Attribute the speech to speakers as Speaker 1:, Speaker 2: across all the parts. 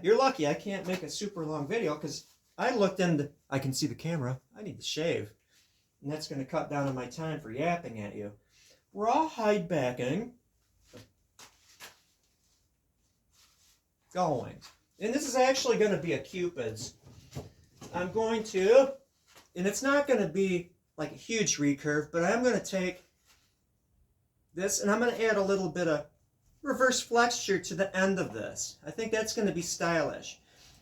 Speaker 1: You're lucky I can't make a super long video because I looked into, I can see the camera, I need to shave. And that's going to cut down on my time for yapping at you. Rawhide backing. Going. And this is actually going to be a Cupid's. I'm going to, and it's not going to be like a huge recurve, but I'm going to take this and I'm going to add a little bit of reverse flexure to the end of this. I think that's going to be stylish.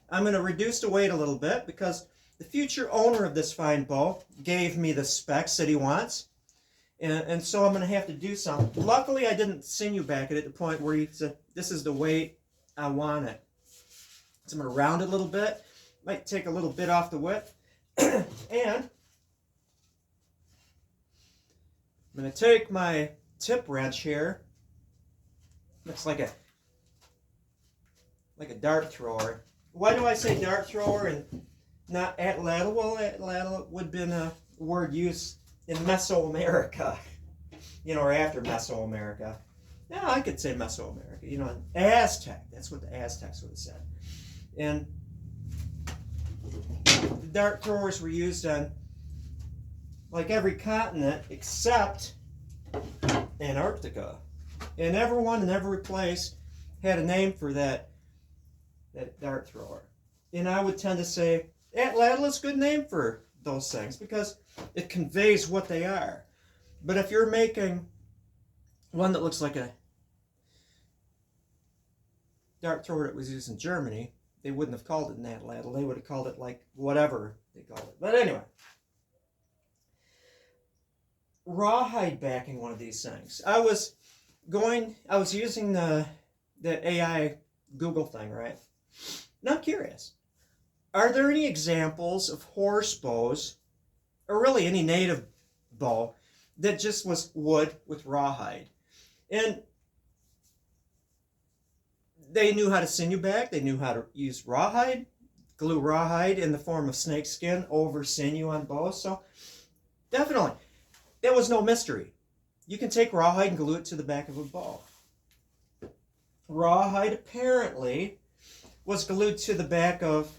Speaker 1: I'm going to reduce the weight a little bit because the future owner of this fine bow gave me the specs that he wants. And so I'm going to have to do something. Luckily, I didn't sinew back it at the point where he said, this is the weight I want it. So I'm going to round it a little bit. Might take a little bit off the width. And I'm going to take my tip wrench here. Looks like a dart thrower. Why do I say dart thrower and not atlatl? Well, atlatl would have been a word used in Mesoamerica, or after Mesoamerica. Yeah, I could say Mesoamerica, Aztec. That's what the Aztecs would have said. And the dart throwers were used on like every continent except Antarctica. And everyone in every place had a name for that dart thrower. And I would tend to say atlatl is a good name for those things because it conveys what they are. But if you're making one that looks like a dart thrower that was used in Germany, they wouldn't have called it an atlatl. They would have called it like whatever they called it. But anyway, rawhide backing one of these things. I was using the AI Google thing, right? And I'm curious. Are there any examples of horse bows, or really any native bow, that just was wood with rawhide? And they knew how to sinew back, they knew how to use rawhide, glue rawhide in the form of snake skin over sinew on bows. So definitely, there was no mystery. You can take rawhide and glue it to the back of a bow. Rawhide apparently was glued to the back of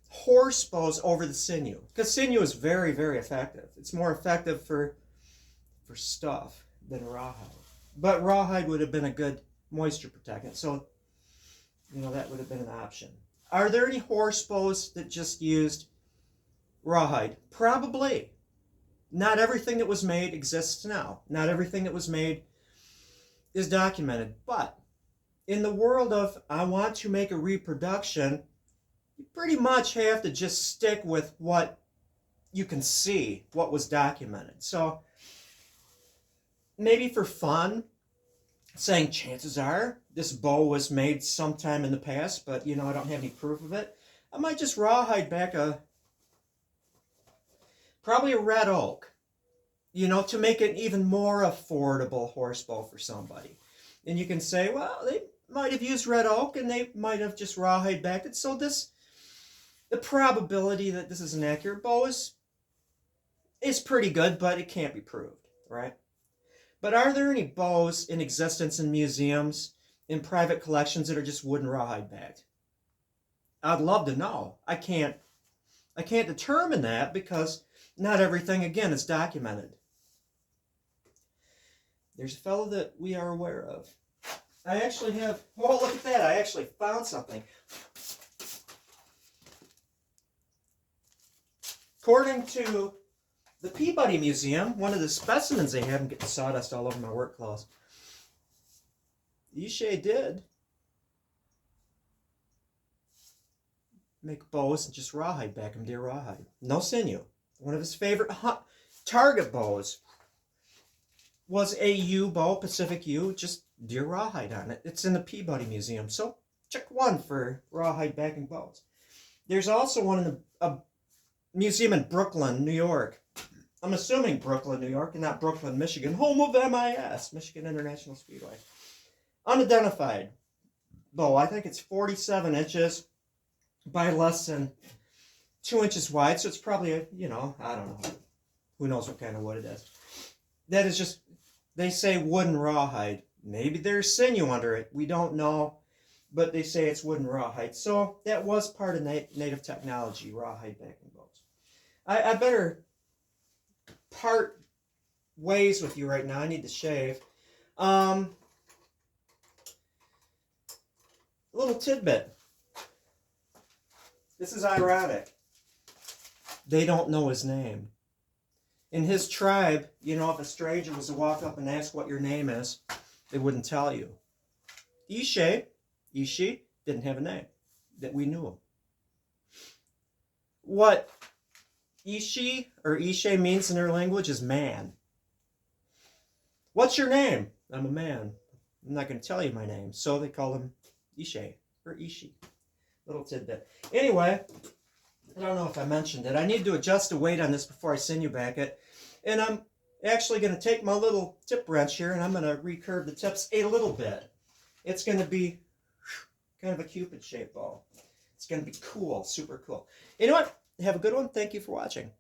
Speaker 1: horse bows over the sinew, because sinew is very, very effective. It's more effective for stuff than rawhide. But rawhide would have been a good moisture protectant, so that would have been an option. Are there any horse bows that just used rawhide? Probably. Not everything that was made exists now. Not everything that was made is documented. But in the world of I want to make a reproduction, you pretty much have to just stick with what you can see, what was documented. So maybe for fun, saying chances are this bow was made sometime in the past, but I don't have any proof of it. I might just rawhide back probably a red oak, to make it even more affordable horse bow for somebody. And you can say, well, they might have used red oak and they might have just rawhide backed it. So the probability that this is an accurate bow is pretty good, but it can't be proved, right? But are there any bows in existence in museums, in private collections that are just wooden rawhide backed? I'd love to know. I can't determine that because not everything, again, is documented. There's a fellow that we are aware of. I actually have, oh, look at that. I actually found something. According to the Peabody Museum, one of the specimens they have, I'm getting sawdust all over my work clothes. Yeshe did make bows and just rawhide back them, deer rawhide. No sinew. One of his favorite target bows was a U bow, Pacific U, just deer rawhide on it. It's in the Peabody Museum. So check one for rawhide backing bows. There's also one in a museum in Brooklyn, New York. I'm assuming Brooklyn, New York, and not Brooklyn, Michigan, home of MIS, Michigan International Speedway. Unidentified bow. I think it's 47 inches by less than 2 inches wide, so it's probably I don't know. Who knows what kind of wood it is. That is just, they say wooden rawhide. Maybe there's sinew under it. We don't know. but they say it's wooden rawhide. So that was part of native technology, rawhide backing boats. I better part ways with you right now. I need to shave. A little tidbit. This is ironic. They don't know his name. In his tribe, you know, if a stranger was to walk up and ask what your name is, they wouldn't tell you. Ishi didn't have a name that we knew of. What Ishi or Ishe means in their language is man. What's your name? I'm a man. I'm not going to tell you my name. So they call him Ishe or Ishi. Little tidbit. Anyway, I don't know if I mentioned it. I need to adjust the weight on this before I send you back it. And I'm actually going to take my little tip wrench here and I'm going to recurve the tips a little bit. It's going to be kind of a Cupid shaped ball. It's going to be cool, super cool. You know what? Have a good one. Thank you for watching.